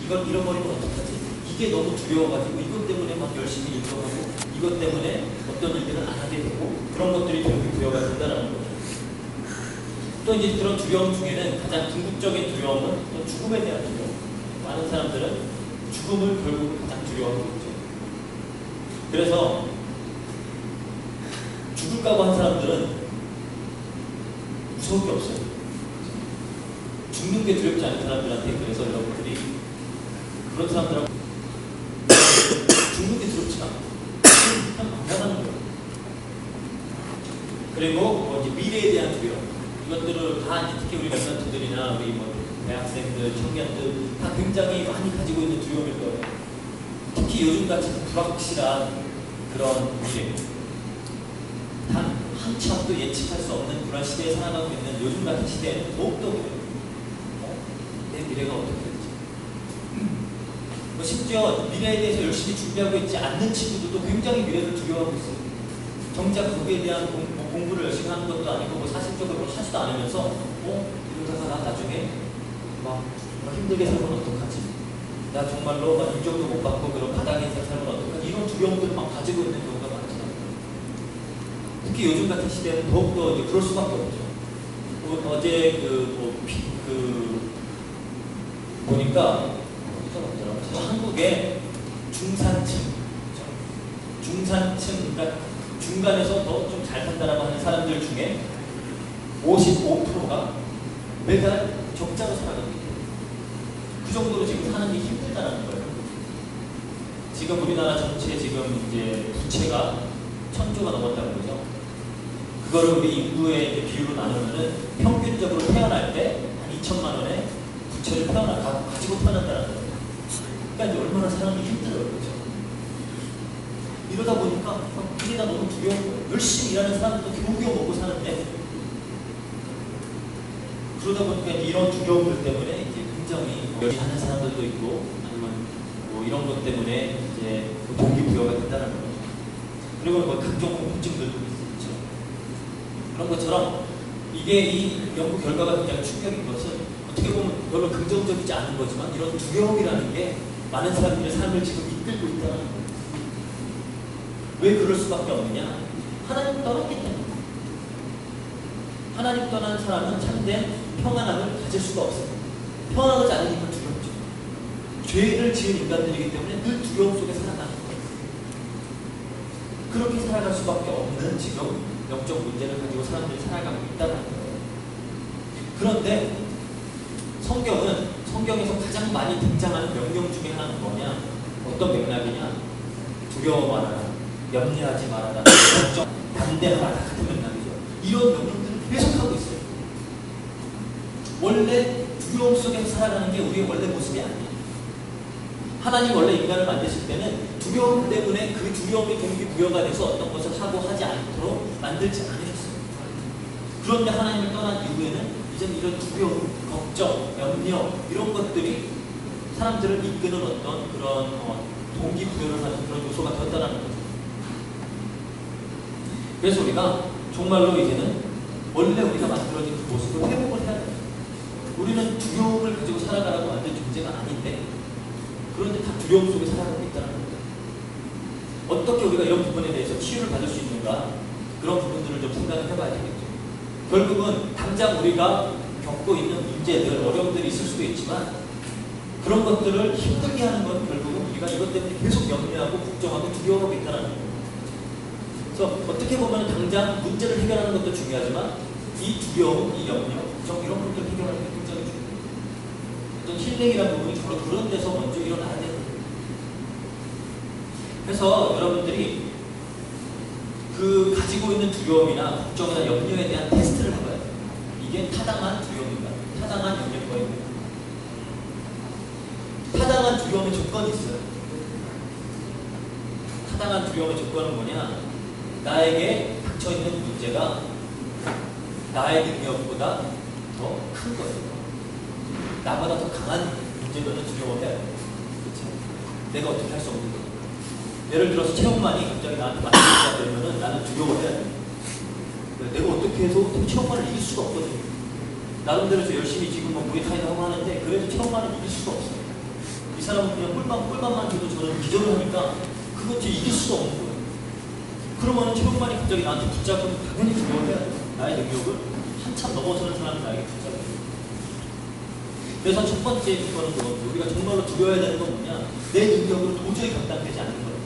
이걸 잃어버리면 어떡하지? 이게 너무 두려워가지고 이것 때문에 막 열심히 일도 하고 이것 때문에 어떤 일들을 안 하게 되고 그런 것들이 결국 두려워가 된다는 거죠. 또 이제 그런 두려움 중에는 가장 궁극적인 두려움은 또 죽음에 대한 두려움. 많은 사람들은 죽음을 결국 가장 두려워하고 있죠. 그래서 죽을까봐 한 사람들은 무서울 게 없어요. 죽는 게 두렵지 않은 사람들한테 그래서 여러분들이 그런 사람들하고 죽는 게 두렵지 않고 그냥 건강하는 거예요. 그리고 뭐 이제 미래에 대한 두려움. 이것들을 다 특히 우리 랩런트들이나 우리 뭐 대학생들, 청년들 다 굉장히 많이 가지고 있는 두려움일 거예요. 특히 요즘같이 불확실한 그런 미래, 한참 또 예측할 수 없는 그런 시대에 살아가고 있는 요즘 같은 시대에는 더욱더 그래요. 내 미래가 어떻게 될지. 뭐 심지어 미래에 대해서 열심히 준비하고 있지 않는 친구들도 굉장히 미래를 두려워하고 있어요. 정작 거기에 대한 공부를 열심히 하는 것도 아니고 뭐 사실적으로 하지도 않으면서 이러다가 나 나중에 막 힘들게 살면 어떡하지? 나 정말로 막 인정도 못 받고 그런 바닥에 살면 어떡하지? 이런 두려움들을 막 가지고 있는 경우가 많잖아요. 특히 요즘 같은 시대는 더욱더 이제 그럴 수밖에 없죠. 어제 보니까 한국의 중산층, 그러니까 중간에서 더 좀 잘 산다라고 하는 사람들 중에 55%가 매달 적자로 살아가고 있대요. 그 정도로 지금 사는 게 힘들다는 거예요. 지금 우리나라 전체 지금 이제 부채가 1,000조가 넘었다는 거죠. 그거를 우리 인구의 이제 비율로 나누면은 평균적으로 태어날 때 한 2천만 원의 부채를 가지고 태어난다는 거예요. 그러니까 이제 얼마나 사람이 힘들어요, 그렇죠? 이러다 보니까 미래가 너무 두려운 거예요. 열심히 일하는 사람들도 겨우겨우 먹고 사는데 그러다 보니까 이런 두려움들 때문에 이제 굉장히 열심히 하는 사람들도 있고 아니면 뭐 이런 것 때문에 이제 동기부여가 된다는 거죠. 그리고 뭐 각종 공포증들도 있죠. 그런 것처럼 이게 이 연구 결과가 굉장히 충격인 것은 어떻게 보면 별로 긍정적이지 않은 거지만 이런 두려움이라는 게 많은 사람들의 삶을 지금 이끌고 있다는 거예요. 왜 그럴 수밖에 없느냐? 하나님 떠났기 때문에. 하나님 떠난 사람은 참된 평안함을 가질 수가 없어요. 평안하지 않으니까 두렵죠. 죄를 지은 인간들이기 때문에 늘 두려움 속에 살아가는 거예요. 그렇게 살아갈 수밖에 없는 지금 영적 문제를 가지고 사람들이 살아가고 있다는 거예요. 그런데 성경에서 가장 많이 등장하는 명령 중에 하나는 뭐냐? 어떤 맥락이냐? 두려워 말아라. 염려하지 말아라. 걱정, 담대하라. 같은 맥락이죠. 이런 명령들을 계속하고 있어요. 원래 두려움 속에서 살아가는 게 우리의 원래 모습이 아니에요. 하나님 원래 인간을 만드실 때는 두려움 때문에 그 두려움이 동기부여가 돼서 어떤 것을 하고 하지 않도록 만들지 않으셨어요. 그런데 하나님을 떠난 이후에는 이제 이런 두려움, 걱정, 염려 이런 것들이 사람들을 이끄는 어떤 그런 동기부여를 하는 그런 요소가 되었다는 거죠. 그래서 우리가 정말로 이제는 원래 우리가 만들어진 그 모습을 회복을 해야 돼요. 우리는 두려움을 가지고 살아가라고 만든 존재가 아닌데 그런데 다 두려움 속에 살아가고 있다는 겁니다. 어떻게 우리가 이런 부분에 대해서 치유를 받을 수 있는가 그런 부분들을 좀 생각을 해봐야 되겠죠. 결국은 당장 우리가 겪고 있는 문제들, 어려움들이 있을 수도 있지만 그런 것들을 힘들게 하는 건 결국은 우리가 이것 때문에 계속 염려하고 걱정하고 두려워하고 있다는 거예요. 그래서 어떻게 보면 당장 문제를 해결하는 것도 중요하지만 이 두려움, 이 염려, 걱정 이런 것들을 해결하는 게 굉장히 중요해요. 어떤 힐링이라는 부분이 바로 그런 데서 먼저 일어나야 돼요. 그래서 여러분들이 그 가지고 있는 두려움이나 걱정이나 염려에 대한 테스트를 해봐요. 이게 타당한 두려움인가? 타당한 염려인가? 타당한 두려움의 조건이 있어요. 타당한 두려움의 조건은 뭐냐? 나에게 닥쳐있는 문제가 나의 능력보다 더 큰 거예요. 나보다 더 강한 문제면 두려워해야 돼요. 그렇죠? 내가 어떻게 할 수 없는 거예요. 예를 들어서 체험만이 갑자기 나한테 맞춰지게 되면은 나는 두려워해야 돼요. 내가 어떻게 해서 체험만을 이길 수가 없거든요. 나름대로 열심히 지금 뭐 무리타이도 하고 하는데 그래도 체험만을 이길 수가 없어요. 이 사람은 그냥 꿀밤만 줘도 저는 기절을 하니까 그거 제 이길 수가 없는 거예요. 그러면 체육관이 갑자기 나한테 붙잡으면 당연히 두려워해야 돼요. 나의 능력을 한참 넘어서는 사람이 나에게 붙잡아요. 그래서 첫 번째 조건은 그겁니다. 우리가 정말로 두려워해야 되는 건 뭐냐? 내 능력으로 도저히 감당되지 않는 거예요.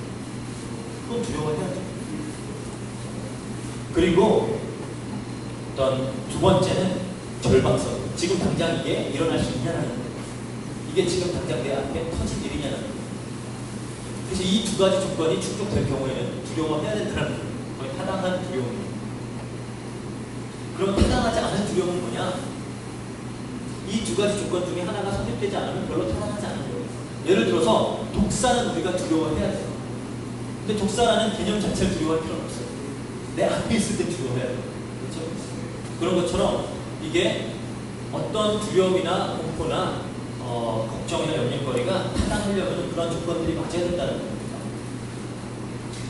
그건 두려워해야죠. 그리고 어떤 두 번째는 절박성. 지금 당장 이게 일어날 수 있냐는 거예요. 이게 지금 당장 내 앞에 터질 일이냐는 거예요. 그래서 이 두 가지 조건이 충족될 경우에는 두려워해야 된다는 거예요. 거의 타당한 두려움이에요. 그럼 타당하지 않은 두려움은 뭐냐? 이 두 가지 조건 중에 하나가 성립되지 않으면 별로 타당하지 않은 거예요. 예를 들어서 독사는 우리가 두려워해야 돼요. 근데 독사라는 개념 자체를 두려워할 필요는 없어요. 내 앞에 있을 때 두려워해야 돼요. 그렇죠? 그런 것처럼 이게 어떤 두려움이나 공포나 걱정이나 염려거리가 타당하려면 그런 조건들이 맞아야 된다는 겁니다.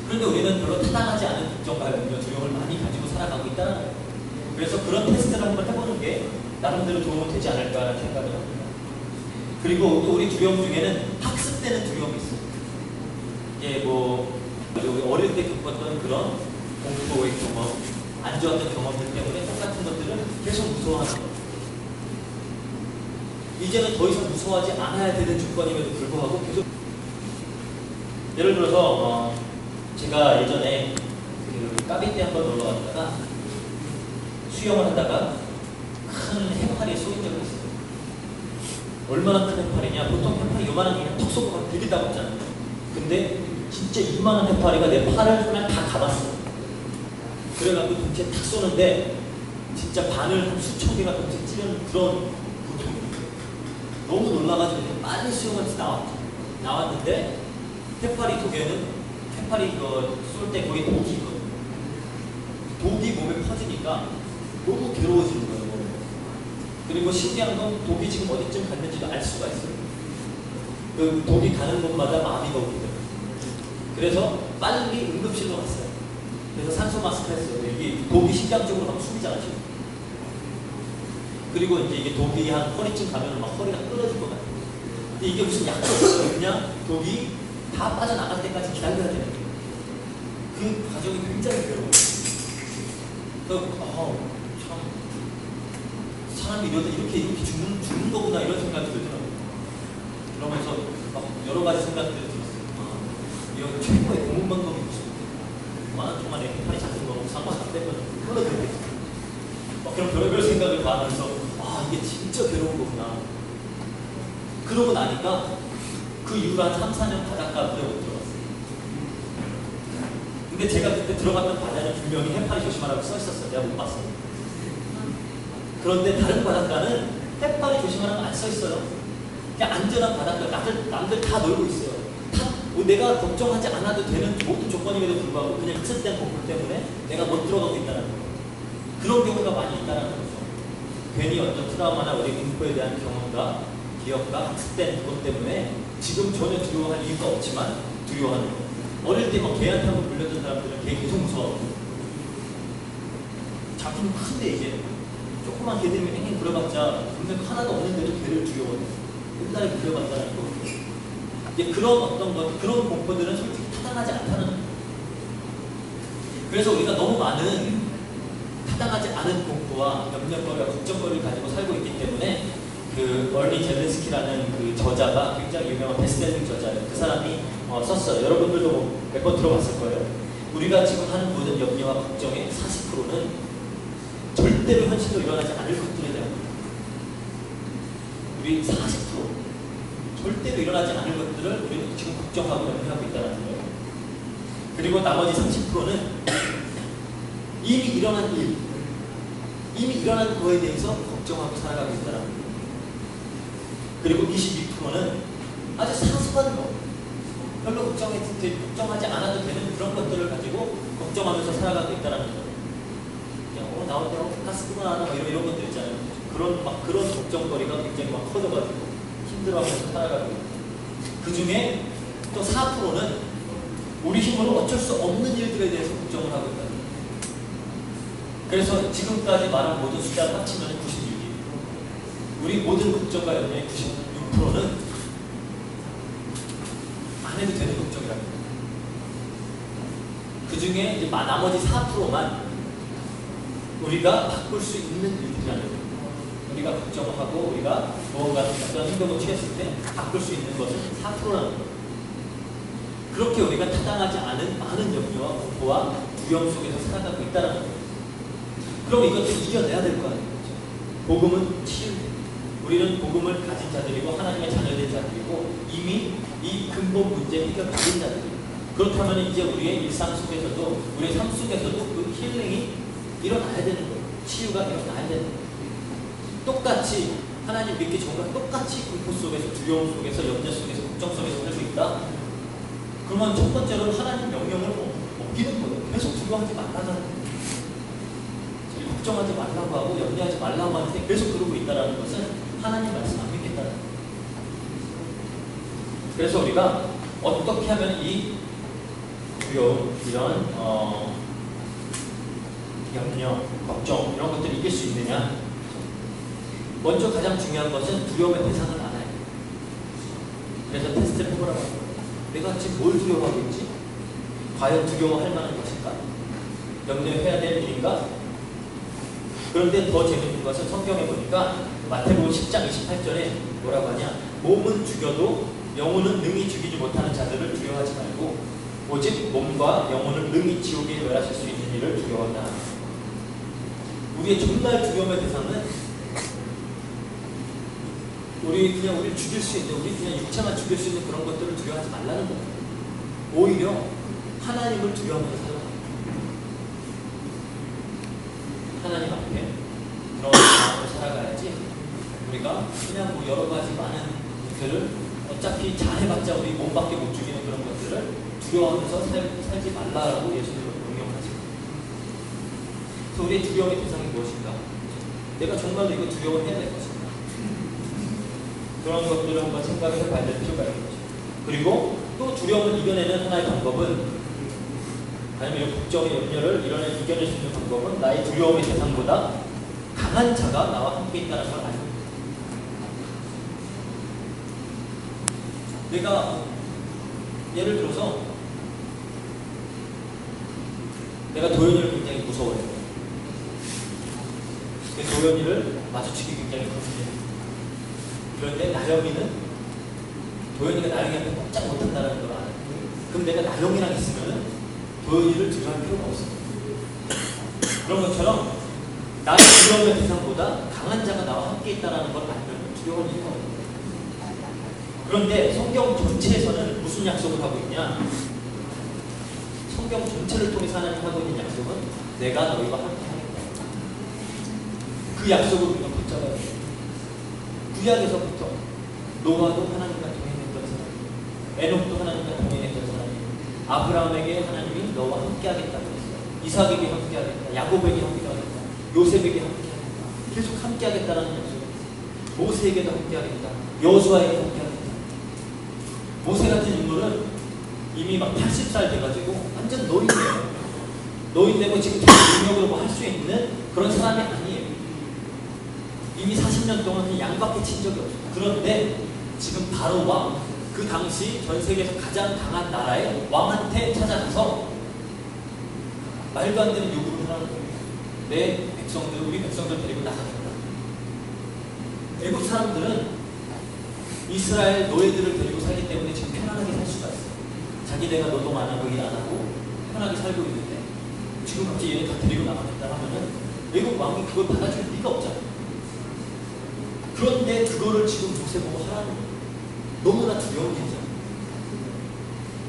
그런데 우리는 별로 타당하지 않은 걱정과 염려, 두려움을 많이 가지고 살아가고 있다는 거예요. 그래서 그런 테스트를 한번 해보는 게 나름대로 도움이 되지 않을까라는 생각을 합니다. 그리고 또 우리 두려움 중에는 학습되는 두려움이 있어요. 이게 우리 어릴 때 겪었던 그런 공포의 경험, 안 좋았던 경험들 때문에 똑같은 것들을 계속 무서워하는 거예요. 이제는 더 이상 무서워하지 않아야 되는 조건임에도 불구하고 계속. 예를 들어서 제가 예전에 그 까비 때 한번 놀러 갔다가 수영을 하다가 큰 해파리에 쏘인 적이 있어요. 얼마나 큰 해파리냐? 보통 해파리 요만한 게 그냥 턱 쏘고 되게 따갑잖아요. 근데 진짜 이만한 해파리가 내 팔을 그냥 다 감았어요. 그래가지고 동시에 탁 쏘는데 진짜 바늘 한 수천 개가 동시에 찌르는 그런 고통이 너무 놀라가지고 빨리 수영하면서 나왔는데 해파리 이거 쏠 때 거기 독이 있거든요. 독이 몸에 퍼지니까 너무 괴로워지는 거예요. 그리고 신기한 건 독이 지금 어디쯤 갔는지도 알 수가 있어요. 그 독이 가는 곳마다 마비가 오기 때문에. 그래서 빨리 응급실로 갔어요. 그래서 산소 마스크 했어요. 이게 독이 심장 쪽으로 가면 숨이 잘 안 쉬어요. 그리고 이제 이게 독이 한 허리쯤 가면 막 허리가 끊어질 것 같아요. 근데 이게 무슨 약도 없어요. 그냥 독이 다 빠져나갈 때까지 기다려야 되는 거예요. 그 과정이 굉장히 괴로워요. 참 사람이 이렇게 죽는 거구나 이런 생각이 들더라고요. 그러면서 막 여러 가지 생각들이 들었어요. 이런 최고의 공부 방법이 무슨 많은 동안에 해파리 잡는 거 상관 안 되면 끊어들겠어. 그런 별의별 생각을 다 하면서 이게 진짜 괴로운 거구나. 그러고 나니까 그 이후로 한 3, 4년 바닷가 물에 못 들어갔어요. 근데 제가 그때 들어갔던 바다는 분명히 해파리 조심하라고 써 있었어요. 내가 못 봤어요. 그런데 다른 바닷가는 해파리 조심하라고 안 써 있어요. 그냥 안전한 바닷가, 남들 다 놀고 있어요. 내가 걱정하지 않아도 되는 모든 조건임에도 불구하고 그냥 학습된 공포 때문에 내가 못 들어가고 있다는 거예요. 그런 경우가 많이 있다는 거죠. 괜히 어떤 트라우마나 우리 공포에 대한 경험과 기억과 학습된 그것 때문에 지금 전혀 두려워할 이유가 없지만 두려워하는 거예요. 어릴 때 막 개한테 한번 물렸던 사람들은 개 계속 무서워하고 잡히는 큰데 이제 조그만 개들이면 앵앵 부려봤자 분명 하나도 없는데도 개를 두려워해요. 옛날에 물려봤다는 거. 이제 그런 공포들은 솔직히 타당하지 않다는 거예요. 그래서 우리가 너무 많은 타당하지 않은 공포와 염려거리와 걱정거리를 가지고 살고 있기 때문에 그 얼리 젤렌스키라는 그 저자가 굉장히 유명한 베스트셀링 저자예요. 그 사람이 썼어요. 여러분들도 몇 번 들어봤을 거예요. 우리가 지금 하는 모든 염려와 걱정의 40%는 절대로 현실로 일어나지 않을 것들에 대한 거예요. 우리 40% 절대로 일어나지 않을 것들을 우리는 지금 걱정하고 염려하고 있다는 거예요. 그리고 나머지 30%는 이미 일어난 일, 이미 일어난 거에 대해서 걱정하고 살아가고 있다는 거예요. 그리고 22%는 아주 사소한 거, 별로 걱정하지 않아도 되는 그런 것들을 가지고 걱정하면서 살아가고 있다는 거예요. 그냥 나올 때 가스구나 뭐 이런 것들 있잖아요. 그런 걱정거리가 굉장히 막 커져가지고 힘들어하면서 살아가고 있고, 그 중에 또 4%는 우리 힘으로 어쩔 수 없는 일들에 대해서 걱정을 하고 있다. 그래서 지금까지 말한 모든 숫자를 합치면 96이 우리 모든 걱정과 염려의 96%는 해도 되는 걱정이라고. 그 중에 이제 나머지 4%만 우리가 바꿀 수 있는 일들이라는 거예요. 우리가 걱정하고 우리가 무언가 어떤 행동을 취했을 때 바꿀 수 있는 것은 4%라는 거예요. 그렇게 우리가 타당하지 않은 많은 염려와 공포와 두려움 속에서 살아가고 있다는 거예요. 그럼 이것도 이겨내야 될 거 아니에요. 복음은 치유돼. 우리는 복음을 가진 자들이고 하나님의 자녀된 자들이고 이미 이 근본 문제 해결 받은 자들이에요. 그렇다면 이제 우리의 일상 속에서도 우리의 삶 속에서도 그 힐링이 일어나야 되는 거예요. 치유가 일어나야 되는 거예요. 똑같이 하나님 믿기 전과 똑같이 공포 속에서 두려움 속에서 염려 속에서 걱정 속에서 살고 있다. 그러면 첫 번째로 하나님 명령을 어기는 거예요. 계속 두려워하지 말라는 거예요. 걱정하지 말라고 하고 염려하지 말라고 하는데 계속 그러고 있다는 것은 하나님 말씀 안 믿겠다는 거예요. 그래서 우리가 어떻게 하면 이 두려움, 이런 염려, 걱정 이런 것들을 이길 수 있느냐. 먼저 가장 중요한 것은 두려움의 대상을 알아야 돼요. 그래서 테스트를 해보라고 합니다. 내가 지금 뭘 두려워하고 있지? 과연 두려워할 만한 것인가? 염려해야 될 일인가? 그런데 더 재밌는 것은 성경에 보니까 마태복음 10장 28절에 뭐라고 하냐? 몸은 죽여도 영혼은 능히 죽이지 못하는 자들을 두려워하지 말고 오직 몸과 영혼을 능히 지옥에 멸하실 수 있는 일을 두려워한다. 우리의 정말 두려움의 대상은 우리를 죽일 수 있는, 우리 그냥 육체만 죽일 수 있는 그런 것들을 두려워하지 말라는 거예요. 오히려 하나님을 두려워하면서 살아가요. 하나님 앞에 그런 마음으로 살아가야지 우리가 그냥 뭐 여러 가지 많은 것들을 어차피 잘해봤자 우리 몸밖에 못 죽이는 그런 것들을 두려워하면서 살지 말라라고 예수님은 명령을 하시고. 그래서 우리의 두려움의 대상이 무엇인가? 내가 정말로 이거 두려워해야 될 것인가? 그런 것들을 한번 생각을 해봐야 될 필요가 있는 거죠. 그리고 또 두려움을 이겨내는 하나의 방법은, 아니면 걱정의 염려를 이겨낼 수 있는 방법은 나의 두려움의 대상보다 강한 자가 나와 함께 있다는 걸 알고 있습니다. 내가 예를 들어서 내가 도연이를 굉장히 무서워해요. 도연이를 마주치기 굉장히 거슬려요. 그런데 나영이는 도연이가 나영이한테 꼼짝 못한다는 걸 알아요. 그럼 내가 나영이랑 있으면 도연이를 두려워할 필요가 없어요. 그런 것처럼 나의 두려움의 대상보다 강한 자가 나와 함께 있다는 걸 알면 두려울 이유가 없어요. 그런데 성경 전체에서는 무슨 약속을 하고 있냐? 성경 전체를 통해서 하나님 하고 있는 약속은 내가 너희와 함께 하겠다. 그 약속을 우리가 붙잡아야 돼요. 구약에서부터 노아도 하나님과 동행했던 사람, 에녹도 하나님과 동행했던 사람이에요. 아브라함에게 하나님이 너와 함께 하겠다고 했어요. 이삭에게 함께 하겠다. 야곱에게 함께 하겠다. 요셉에게 함께 하겠다. 계속 함께 하겠다라는 약속이 있어요. 모세에게도 함께 하겠다. 여호수아에게 함께 하겠다. 모세 같은 인물은 이미 막 80살 돼가지고 완전 노인이에요. 노인되고 지금 자기 능력으로 뭐 할 수 있는 그런 사람이 아니에요. 이미 40년 동안 그냥 양밖에 친 적이 없어요. 그런데 지금 바로 왕, 그 당시 전 세계에서 가장 강한 나라의 왕한테 찾아가서 말도 안 되는 요구를 하는 거예요. 내 백성들, 우리 백성들 데리고 나가겠다. 외국 사람들은 이스라엘 노예들을 데리고 살기 때문에 지금 편안하게 살 수가 있어요. 자기네가 노동 안 하고 일 안 하고 편하게 살고 있는데 지금 갑자기 얘네 다 데리고 나가겠다 하면은 외국 왕이 그걸 받아줄 리가 없잖아요. 그런데 그거를 지금 모세 보고 하라는 거예요. 너무나 두려운 일이잖아요.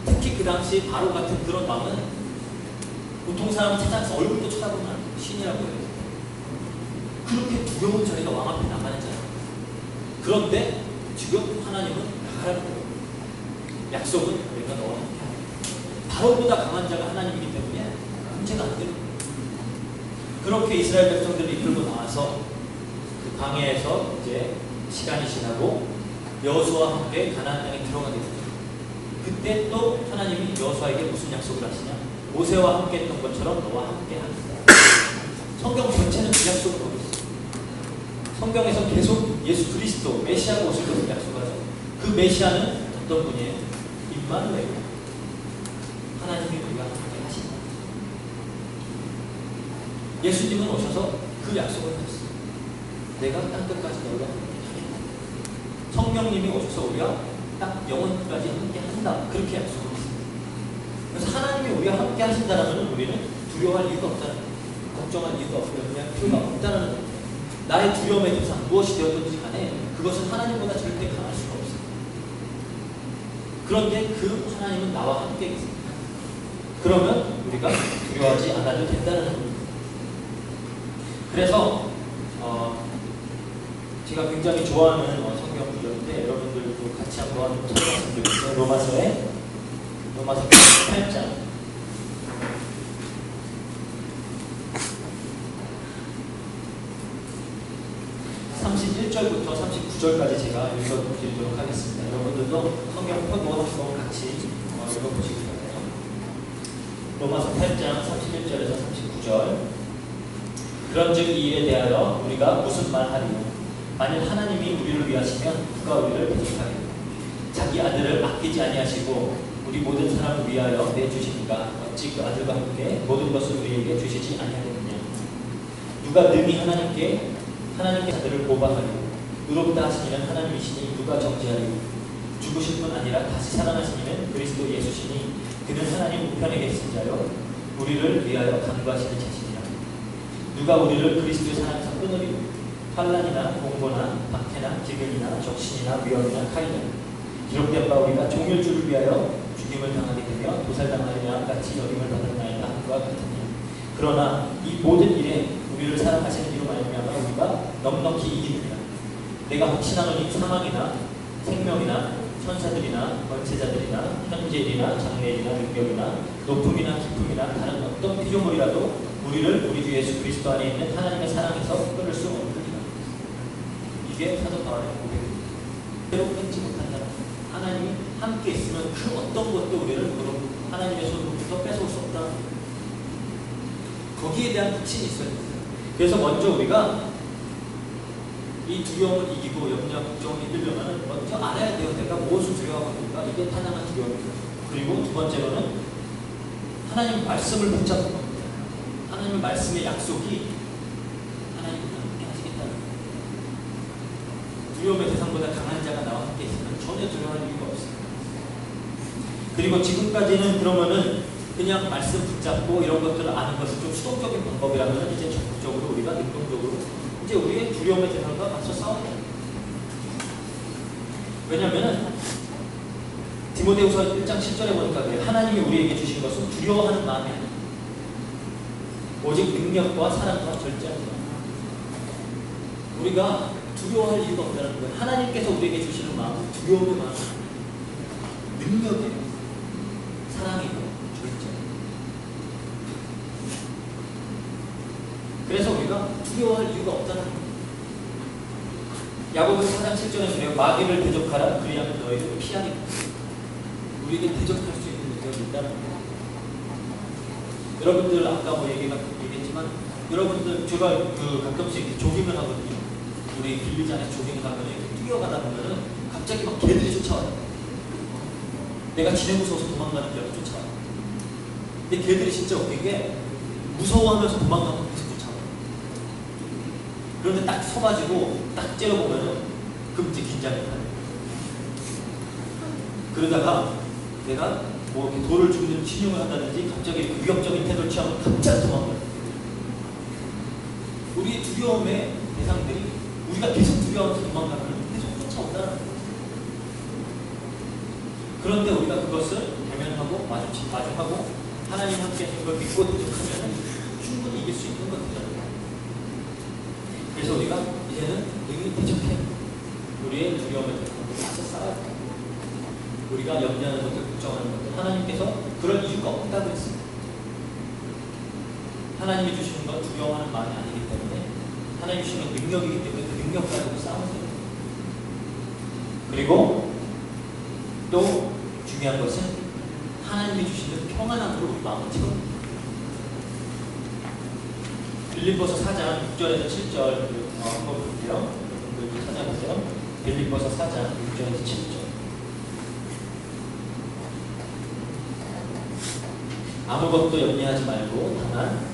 특히 그 당시 바로 같은 그런 왕은 보통 사람은 찾아가서 얼굴도 쳐다보면 안 돼요. 신이라고 해요. 그렇게 두려운 자리가 왕 앞에 나가는 자예요. 그런데 지금 하나님은 나가라는 거예요. 약속은 내가 너와 함께 하겠다. 바로보다 강한 자가 하나님이기 때문에 문제가 안 되는 거예요. 그렇게 이스라엘 백성들을 이끌고 나와서 그 광야에서 이제 시간이 지나고 여호수아와 함께 가나안 땅에 들어가게 되죠. 그때 또 하나님이 여호수아에게 무슨 약속을 하시냐? 모세와 함께 했던 것처럼 너와 함께 하겠다. 성경 전체는 그 약속을 하고 있어요. 성경에서 계속 예수 그리스도 메시아가 오실 것을 약속하죠. 그 메시아는 어떤 분이에요? 임마누엘, 하나님이 우리와 함께 하신다. 예수님은 오셔서 그 약속을 하셨어요. 내가 땅끝까지 너희와 함께 하겠다. 성령님이 오셔서 우리와 딱 영원까지 함께 한다. 그렇게 약속을 했습니다. 그래서 하나님이 우리와 함께 하신다라면 우리는 두려워할 이유가 없다는 거예요. 걱정할 이유가 없고 염려할 필요가 없다는 거예요. 나의 두려움의 대상 무엇이 되었든지 간에 그것은 하나님보다 절대 강할 수가 없어요. 그런데 그 하나님은 나와 함께 있습니다. 그러면 우리가 두려워하지 않아도 된다는 겁니다. 그래서 제가 굉장히 좋아하는 성경 구절인데 여러분들도 같이 한번 찾아봤으면 좋겠어요. 로마서 8장 31절부터 39절까지 제가 읽어드리도록 하겠습니다. 여러분들도 성경 펴고 한번 같이 읽어보시기 바랍니다. 로마서 8장 31절에서 39절. 그런즉 이 일에 대하여 우리가 무슨 말하리요? 만일 하나님이 우리를 위하시면 누가 우리를 대적하리요? 자기 아들을 아끼지 아니하시고 우리 모든 사람을 위하여 내주시니까 어찌 그 아들과 함께 모든 것을 우리에게 주시지 아니하겠느냐? 누가 능히 하나님께 아들을 보박하리요? 의롭다 하시니는 하나님이시니 누가 정죄하리요? 죽으실 뿐 아니라 다시 살아나시니는 그리스도 예수시니 그는 하나님 우편에 계신 자요 우리를 위하여 간구하시는 자시니라. 누가 우리를 그리스도의 사랑에서 끊으리요? 환난이나 공고나 박해나 기근이나 적신이나 위험이나 칼이나 기록된 바 우리가 종일 주를 위하여 죽임을 당하게 되며 도살당하리라 같이 여김을 받았나이다 함과 같으니 그러나 이 모든 일에 우리를 사랑하시는 이로 말미암아 우리가 넉넉히 이기느니라. 내가 확신하노니 사망이나 생명이나 천사들이나 권세자들이나 현재일이나 장래일이나 능력이나 높음이나 깊음이나 다른 어떤 피조물이라도 우리를 우리 주 예수 그리스도 안에 있는 하나님의 사랑에서 끊을 수 없느니라. 이게 사도 바울의 고백입니다. 새로 끊지 못한다. 하나님이 함께 있으면 그 어떤 것도 우리를 하나님의 손으로부터 뺏어올 수 없다. 거기에 대한 확신이 있어야 됩니다. 그래서 먼저 우리가 이 두려움을 이기고 염려, 걱정을 이기려면 먼저 알아야 돼요. 내가 무엇을 두려워하고 있는가? 이게 타당한 두려움입니다. 그리고 두 번째로는 하나님 말씀을 붙잡는 겁니다. 하나님 말씀의 약속이 하나님과 함께 하시겠다는 거예요. 두려움의 대상보다 강한 자가 나와 함께 있으면 전혀 두려워할 이유가 없어요. 그리고 지금까지는 그러면은 그냥 말씀 붙잡고 이런 것들을 아는 것은 좀 수동적인 방법이라면 이제 적극적으로 우리가 능동적으로 이제 우리의 두려움의 대상과 맞서 싸워야 돼요. 왜냐면은 디모데후서 1장 10절에 보니까 그래요. 하나님이 우리에게 주신 것은 두려워하는 마음이 아니에요. 오직 능력과 사랑과 절제하는 마음. 우리가 두려워할 이유가 없다는 거예요. 하나님께서 우리에게 주시는 마음은 두려움의 마음이 아니에요. 능력이에요. 사랑이고 절제. 그래서 우리가 두려워할 이유가 없다는 거예요. 야고보서 4장 7절에 그래요. 마귀를 대적하라. 그리하면 너희를 피하리라. 우리에게 대적할 수 있는 능력이 있다는 거예요. 여러분들 아까 뭐 얘기했지만 여러분들 제가 가끔씩 이렇게 조깅을 하거든요. 우리 빌리장에서 조깅을 하면 이렇게 뛰어가다 보면은 갑자기 막 개들이 쫓아와요. 내가 지네 무서워서 도망가는 줄 알고 쫓아와요. 근데 개들이 진짜 웃긴 게 무서워하면서 도망가면 계속 쫓아와요. 그런데 딱 서가지고 딱 째려보면은 그럼 이제 긴장이 가요. 그러다가 내가 뭐 이렇게 돌을 죽는 신용을 한다든지 갑자기 위협적인 태도를 취하면 갑자기 도망가요. 우리의 두려움의 대상들이 우리가 계속 두려워하면서 도망가면 계속 쫓아온다는 거예요. 그런데 우리가 그것을 대면하고 마주하고 하나님 함께 하는 걸 믿고 대적하면 충분히 이길 수 있는 것들이에요. 그래서 우리가 이제는 능히 대적해 우리의 두려움을 맞서 싸워야 돼요. 우리가 염려하는 것들, 걱정하는 것들, 하나님께서 그럴 이유가 없다고 했습니다. 하나님이 주시는 건 두려워하는 마음이 아니기 때문에 하나님이 주시는 건 능력이기 때문에 그 능력 가지고 싸우세요. 그리고 또 중요한 것은 하나님이 주시는 평안함으로 우리 마음을 채웁니다. 빌립보서 4장 6절에서 7절 한번 볼게요. 여러분들 찾아보세요. 빌립보서 4장 6절에서 7절. 아무것도 염려하지 말고 다만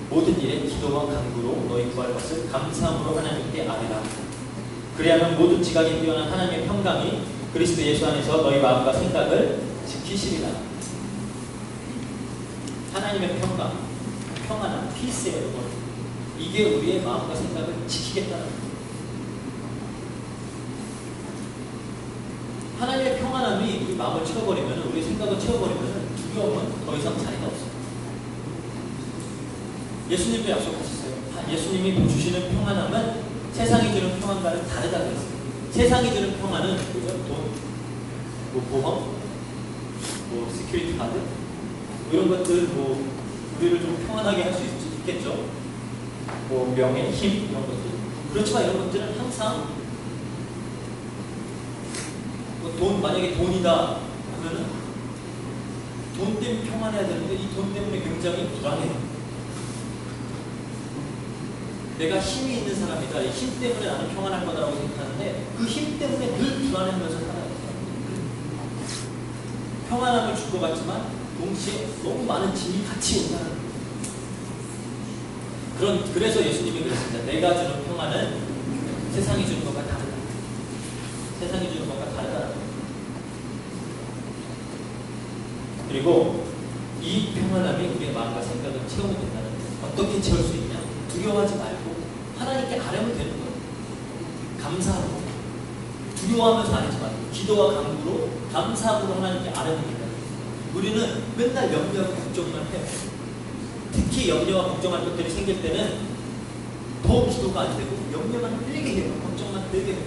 모든 일에 기도와 간구로 너희 구할 것을 감사함으로 하나님께 아뢰라. 그리하면 모든 지각이 뛰어난 하나님의 평강이 그리스도 예수 안에서 너희 마음과 생각을 지키시리라. 하나님의 평강, 평안함, 피스예요. 여러분. 이게 우리의 마음과 생각을 지키겠다는 거예요. 하나님의 평안함이 우리 마음을 채워버리면, 우리 생각을 채워버리면 두려움은 더 이상 자리가 없어요. 예수님도 약속하셨어요. 예수님이 주시는 평안함은 세상이 주는 평안과는 다르다고 했어요. 세상이 주는 평안은 돈, 보험, 시큐리티 카드 이런 것들 우리를 좀 평안하게 할 수 있겠죠. 명예, 힘 이런 것들. 그렇지만 이런 것들은 항상 만약에 돈이다 하면은 돈 때문에 평안해야 되는데 이 돈 때문에 굉장히 불안해요. 내가 힘이 있는 사람이다. 이 힘 때문에 나는 평안할 거다라고 생각하는데 그 힘 때문에 늘 불안해하면서 살아요. 평안함을 줄 것 같지만 동시에 너무 많은 짐이 같이 온다는 거예요. 그래서 예수님이 그랬습니다. 내가 주는 평안은 세상이 주는 것과 다르다. 세상이 주는 것과 다르다는 거예요. 그리고 이 평안함이 우리의 마음과 생각을 채우면 된다는 거예요. 어떻게 채울 수 있냐? 두려워하지 말고 하나님께 아뢰면 되는 거예요. 감사하고 두려워하면서 아뢰지 말고 기도와 간구로 감사함으로 하나님께 아뢰면 된다. 우리는 맨날 염려하고 걱정만 해요. 특히 염려와 걱정할 것들이 생길 때는 더 기도가 안 되고 염려만 흘리게 해요. 걱정만 들게 해요.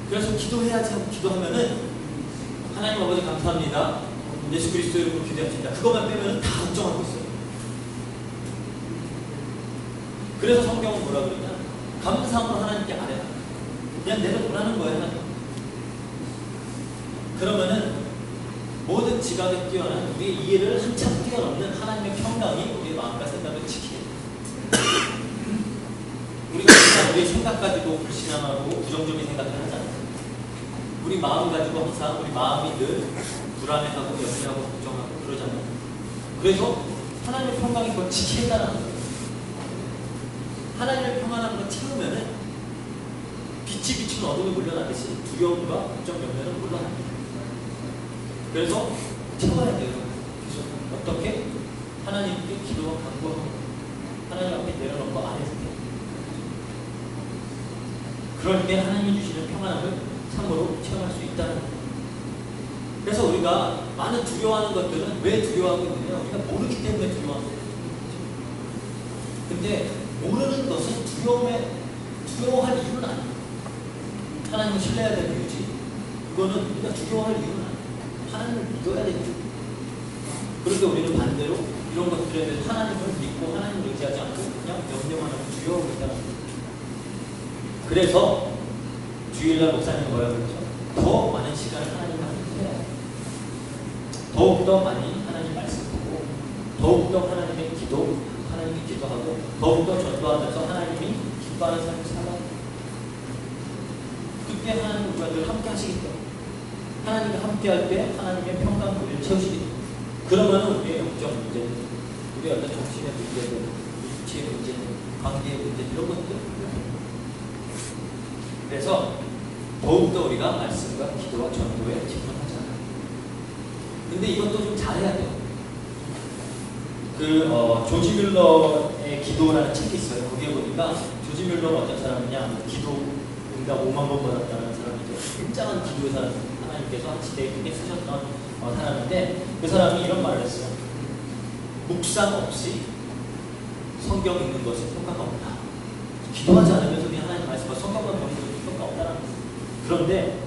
그래서 기도해야지 하고 기도하면은 하나님 아버지 감사합니다. 예수 그리스도 이름으로 기도합니다. 그것만 빼면 다 걱정하고 있어요. 그래서 성경은 뭐라 그러냐? 감사함으로 하나님께 아뢰라. 그냥 내가 원하는 거예요. 하나님. 그러면은 모든 지각에 뛰어난 우리의 이해를 한참 뛰어넘는 하나님의 평강이 우리의 마음과 생각을 지키게 됩니다. 우리가 항상 우리의 생각 가지고 불신앙하고 부정적인 생각을 하잖아요. 우리 마음 가지고 항상 우리 마음이 늘 불안해하고 염려하고 걱정하고 그러잖아요. 그래서 하나님의 평강이 그걸 지키겠다는 거예요. 하나님의 평안함으로 채우면은 빛이 비추는 어둠이 물러나듯이 두려움과 걱정, 염려는 물러납니다. 그래서 채워야 돼요. 그래서 어떻게? 하나님께 기도와 간구하고 하나님 앞에 내려놓고 안에서 그럴 때 하나님이 주시는 평안함을 참으로 체험할 수 있다는 거예요. 그래서 우리가 많은 두려워하는 것들은 왜 두려워하고 있느냐? 우리가 모르기 때문에 두려워하는 거예요. 근데 모르는 것은 두려워할 이유는 아니에요. 하나님을 신뢰해야 되는 이유지. 그거는 우리가 두려워할 이유는 아니에요. 하나님을 믿어야 되죠. 그런데 우리는 반대로 이런 것들에 대해서 하나님을 믿고 하나님을 의지하지 않고 그냥 염려만 하고 두려워하고 있다는 거예요. 그래서 주일날 목사님 뭐라 그러죠? 더 많은 시간을 하나님 앞에 해야 돼요. 더욱더 많이 하나님 말씀 보고 더욱더 하나님의 기도, 하나님께 기도하고 더욱더 전도하면서 하나님이 기뻐하는 삶을 살아야 돼요. 그때 하나님 우리가 늘 함께 하시기 때문에 하나님과 함께 할 때 하나님의 평강 우리를 채우시기 때문에 그러면 우리의 영적 문제들, 우리의 어떤 정신의 문제들, 육체의 문제들, 관계의 문제들 이런 것들 그래서 더욱더 우리가 말씀과 기도와 전도에 집중하잖아요. 근데 이것도 좀 잘해야 돼요. 조지 뮬러의 기도라는 책이 있어요. 거기에 보니까 조지 뮬러가 어떤 사람이냐, 기도 응답 5만 번 받았다는 사람이죠. 굉장한 기도의 사람, 하나님께서 한 시대에 크게 쓰셨던 사람인데 그 사람이 이런 말을 했어요. 묵상 없이 성경 읽는 것은 효과가 없다. 기도하지 않으면서 그냥 하나님 말씀과 성경만 보는 것은 효과가 없다는 거예요. 그런데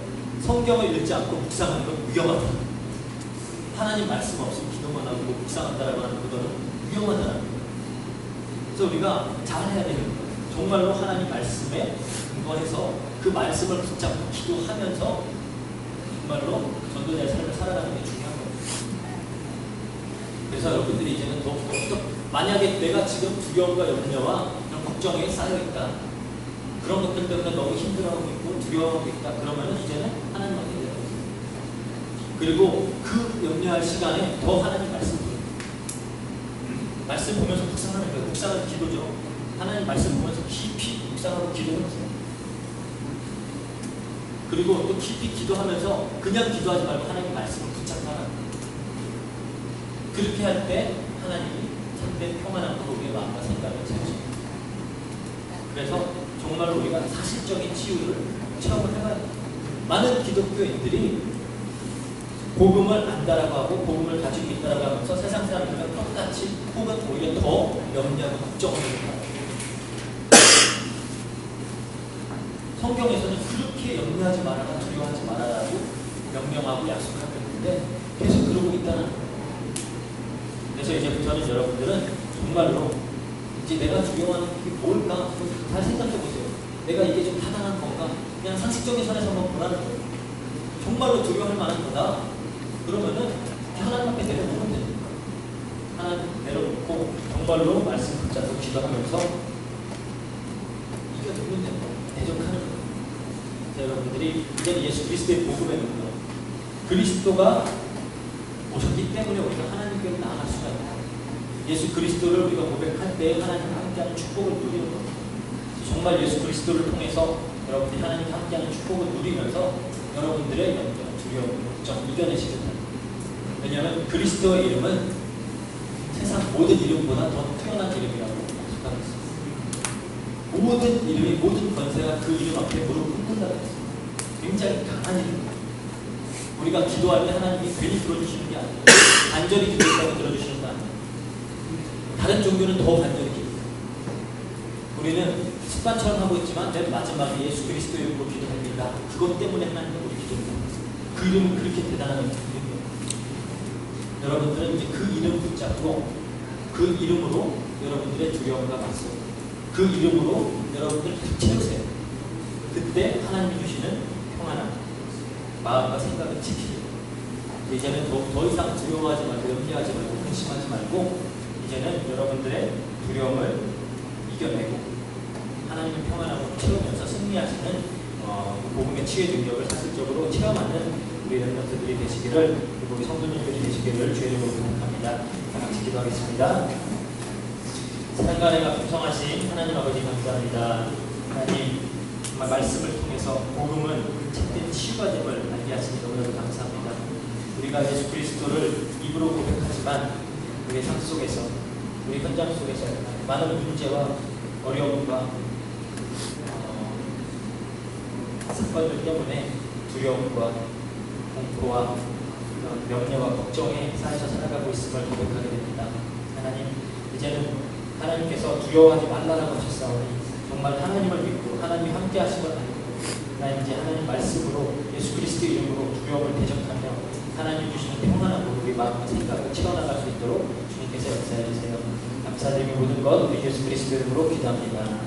성경을 읽지 않고 묵상하는 건 위험하다. 하나님 말씀 없으면 기도만 하고 묵상한다라고 하는 그거는 위험하다는 거예요. 그래서 우리가 잘해야 되는 거예요. 정말로 하나님 말씀에 근거해서 그 말씀을 붙잡고 기도하면서 정말로 전도자의 삶을 살아가는 게 중요한 거예요. 그래서 여러분들이 이제는 더욱더 만약에 내가 지금 두려움과 염려와 그런 걱정에 쌓여있다. 그런 것들 때문에 너무 힘들어하고 있고 두려워하고 있다. 그러면 이제는 하나님 앞에 내려오세요. 그리고 그 염려할 시간에 더 하나님 말씀 보는 거예요. 말씀 보면서 묵상하는 거예요. 묵상은 기도죠. 하나님 말씀 보면서 깊이 묵상하고 기도해보세요. 그리고 또 깊이 기도하면서 그냥 기도하지 말고 하나님 말씀을 붙잡아라. 그렇게 할 때 하나님이 참된 평안함으로 우리의 마음과 생각을 채우십니다. 그래서 정말로 우리가 사실적인 치유를 체험을 해봐야 돼요. 많은 기독교인들이 복음을 안다라고 하고 복음을 가지고 있다라고 하면서 세상 사람들과 똑같이 혹은 오히려 더 염려하고 걱정을 합니다. 성경에서는 그렇게 염려하지 말아라, 두려워하지 말아라고 명령하고 약속하고 있는데 계속 그러고 있다는 거예요. 그래서 이제부터는 여러분들은 정말로 이제 내가 두려워하는 게 뭘까? 잘 생각해보세요. 내가 이게 좀 타당한 건가? 그냥 상식적인 선에서 한번 보라는 거예요. 정말로 두려워할 만한 거다. 그러면은 하나님 앞에 내려놓으면 됩니다. 하나님 내려놓고 정말로 말씀 붙잡고 기도하면서 이겨내면 됩니다. 대적하는 거예요. 여러분들이 이제 예수 그리스도의 복음의 능력, 그리스도가 오셨기 때문에 우리가 하나님께로 나아갈 수가 있다. 예수 그리스도를 우리가 고백할 때 하나님과 함께하는 축복을 누리는 겁니다. 정말 예수 그리스도를 통해서 여러분들이 하나님과 함께하는 축복을 누리면서 여러분들의 염려, 두려움, 걱정 이겨내시겠다. 왜냐하면 그리스도의 이름은 세상 모든 이름보다 더 뛰어난 이름이라고 약속하고 있습니다. 모든 이름이, 모든 권세가 그 이름 앞에 무릎 꿇는다고 했습니다. 굉장히 강한 이름입니다. 우리가 기도할 때 하나님이 괜히 들어주시는 게 아니에요. 간절히 기도했다고 들어주시는 거 아니에요. 다른 종교는 더 간절히 기도해요. 우리는 습관처럼 하고 있지만 맨 마지막에 예수 그리스도 이름으로 기도합니다. 그것 때문에 하나님은 우리 기도를 하고 있어요. 그 이름은 그렇게 대단한 이름이에요. 여러분들은 이제 그 이름 붙잡고 그 이름으로 여러분들의 두려움과 맞서 그 이름으로 여러분들을 채우세요. 그때 하나님이 주시는 평안함, 마음과 생각을 지키고 이제는 더 이상 두려워하지 말고 염려하지 말고 근심하지 말고 이제는 여러분들의 두려움을 이겨내고 하나님의 평안함을 채우면서 승리하시는 복음의 치유의 능력을 사실적으로 체험하는 우리 렘넌트들이 되시기를, 그리고 우리 성도님들이 되시기를 주의 이름으로 부탁합니다. 같이 기도하겠습니다. 사랑과 풍성하신 하나님 아버지 감사합니다. 하나님 정말 말씀을 통해서 복음은 참된 치유가 됨을 알게 하시니 너무나도 감사합니다. 우리가 예수 그리스도를 입으로 고백하지만 우리의 삶 속에서, 우리 현장 속에서 많은 문제와 어려움과 사건들 때문에 두려움과 공포와 염려와 걱정에 쌓여서 살아가고 있음을 고백하게 됩니다. 하나님, 이제는 하나님께서 두려워하지 말라라고 하셨사오니 정말 하나님을 믿고 하나님이 함께 하심을 알고 하나님 이제 하나님 말씀으로 예수 그리스도 이름으로 두려움을 대적하며 하나님 주시는 평안함으로 우리 마음과 생각을 채워나갈 수 있도록 주님께서 역사해 주세요. 감사드리며 모든 것 우리 예수 그리스도 이름으로 기도합니다.